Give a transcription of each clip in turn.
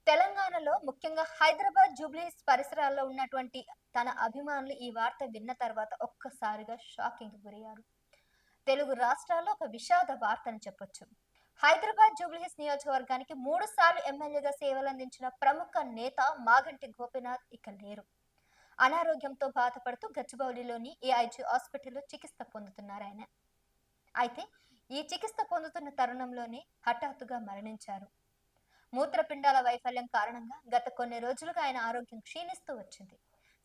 తెలంగాణలో ముఖ్యంగా హైదరాబాద్ జూబ్లీహిల్స్ పరిసరాల్లో ఉన్నటువంటి తన అభిమానులు ఈ వార్త విన్న తర్వాత ఒక్కసారిగా షాకింగ్ గురయ్యారు. తెలుగు రాష్ట్రాల్లో ఒక విషాద వార్త అని చెప్పొచ్చు. హైదరాబాద్ జూబ్లీహిల్స్ నియోజకవర్గానికి 3 సార్లు ఎమ్మెల్యేగా సేవలందించిన ప్రముఖ నేత మాగంటి గోపీనాథ్ ఇక లేరు. అనారోగ్యంతో బాధపడుతూ గచ్చిబౌలిలోని ఏఐజీ హాస్పిటల్లో చికిత్స పొందుతున్నారు ఆయన. అయితే ఈ చికిత్స పొందుతున్న తరుణంలోనే హఠాత్తుగా మరణించారు. మూత్రపిండాల వైఫల్యం కారణంగా గత కొన్ని రోజులుగా ఆయన ఆరోగ్యం క్షీణిస్తూ వచ్చింది.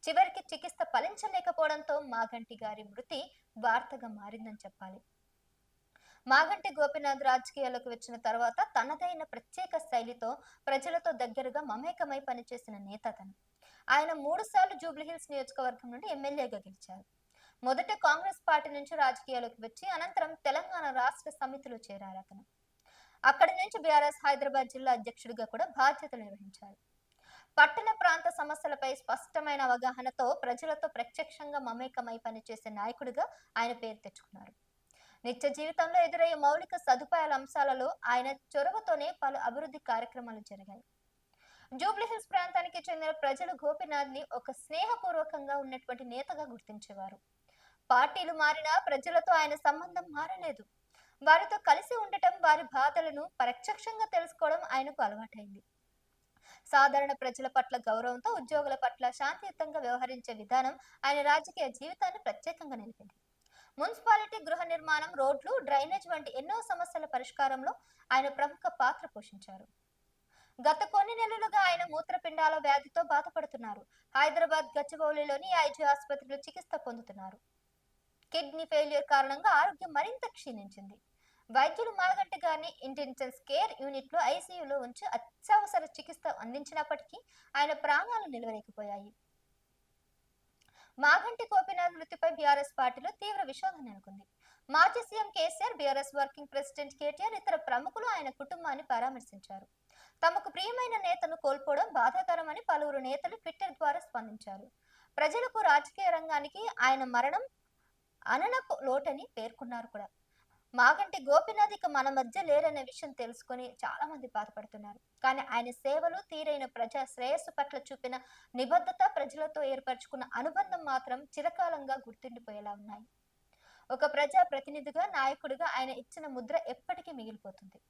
చివరికి చికిత్స ఫలించలేకపోవడంతో మాగంటి గారి మృతి వార్తగా మారిందని చెప్పాలి. మాగంటి గోపీనాథ్ రాజకీయాల్లోకి వచ్చిన తర్వాత తనదైన ప్రత్యేక శైలితో ప్రజలతో దగ్గరగా మమేకమై పనిచేసిన నేత తను. ఆయన 3 సార్లు జూబ్లీహిల్స్ నియోజకవర్గం నుండి ఎమ్మెల్యేగా గెలిచారు. మొదట కాంగ్రెస్ పార్టీ నుంచి రాజకీయాల్లోకి వచ్చి అనంతరం తెలంగాణ రాష్ట్ర సమితిలో చేరారు అతను. అక్కడి నుంచి బీఆర్ఎస్ హైదరాబాద్ జిల్లా అధ్యక్షుడిగా కూడా బాధ్యతలు నిర్వహించారు. పట్టణ ప్రాంత సమస్యలపై స్పష్టమైన అవగాహనతో ప్రజలతో ప్రత్యక్షంగా మమేకమై పనిచేసే నాయకుడిగా ఆయన పేరు తెచ్చుకున్నారు. నిత్య జీవితంలో ఎదురయ్యే మౌలిక సదుపాయాల అంశాలలో ఆయన చొరవతోనే పలు అభివృద్ధి కార్యక్రమాలు జరిగాయి. జూబ్లీహిల్స్ ప్రాంతానికి చెందిన ప్రజలు గోపీనాథ్ ని ఒక స్నేహపూర్వకంగా ఉన్నటువంటి నేతగా గుర్తించేవారు. పార్టీలు మారినా ప్రజలతో ఆయన సంబంధం మారలేదు. వారితో కలిసి ఉండటం, వారి బాధలను ప్రత్యక్షంగా తెలుసుకోవడం ఆయనకు అలవాటైంది. సాధారణ ప్రజల పట్ల గౌరవంతో, ఉద్యోగుల పట్ల శాంతియుతంగా వ్యవహరించే విధానం ఆయన రాజకీయ జీవితాన్ని ప్రత్యేకంగా నిలిపింది. మున్సిపాలిటీ, గృహ నిర్మాణం, రోడ్లు, డ్రైనేజ్ వంటి ఎన్నో సమస్యల పరిష్కారంలో ఆయన ప్రముఖ పాత్ర పోషించారు. గత కొన్ని నెలలుగా ఆయన మూత్రపిండాల వ్యాధితో బాధపడుతున్నారు. హైదరాబాద్ గచ్చిబౌలిలోని ఐజీ ఆసుపత్రిలో చికిత్స పొందుతున్నారు. కిడ్నీ ఫెయిల్యూర్ కారణంగా ఆరోగ్యం మరింత క్షీణించింది. వైద్యులు మాగంటి గారిని ఇంటెన్సివ్ కేర్ యూనిట్ లో ఐసీయూలో ఉంచి అత్యవసర చికిత్స అందించినప్పటికీ ఆయన ప్రాణాలు నిలవలేకపోయాయి. మాగంటి గోపీనాథ్ మృతిపై బీఆర్ఎస్ పార్టీలో తీవ్ర విషాదం నెలకొంది. మాజీ CM KCR, BRS working president KTR, ఇతర ప్రముఖులు ఆయన కుటుంబాన్ని పరామర్శించారు. తమకు ప్రియమైన నేతను కోల్పోవడం బాధాకరమని పలువురు నేతలు ట్విట్టర్ ద్వారా స్పందించారు. ప్రజలకు, రాజకీయ రంగానికి ఆయన మరణం అననపు లోటని పేర్కొన్నారు కూడా. మాగంటి గోపీనాథ్ ఇక మన మధ్య లేరనే విషయం తెలుసుకొని చాలా మంది బాధపడుతున్నారు. కానీ ఆయన సేవలు, తీరైన ప్రజా శ్రేయస్సు పట్ల చూపిన నిబద్ధత, ప్రజలతో ఏర్పరచుకున్న అనుబంధం మాత్రం చిరకాలంగా గుర్తుండిపోయేలా ఉన్నాయి. ఒక ప్రజా ప్రతినిధిగా, నాయకుడిగా ఆయన ఇచ్చిన ముద్ర ఎప్పటికీ మిగిలిపోతుంది.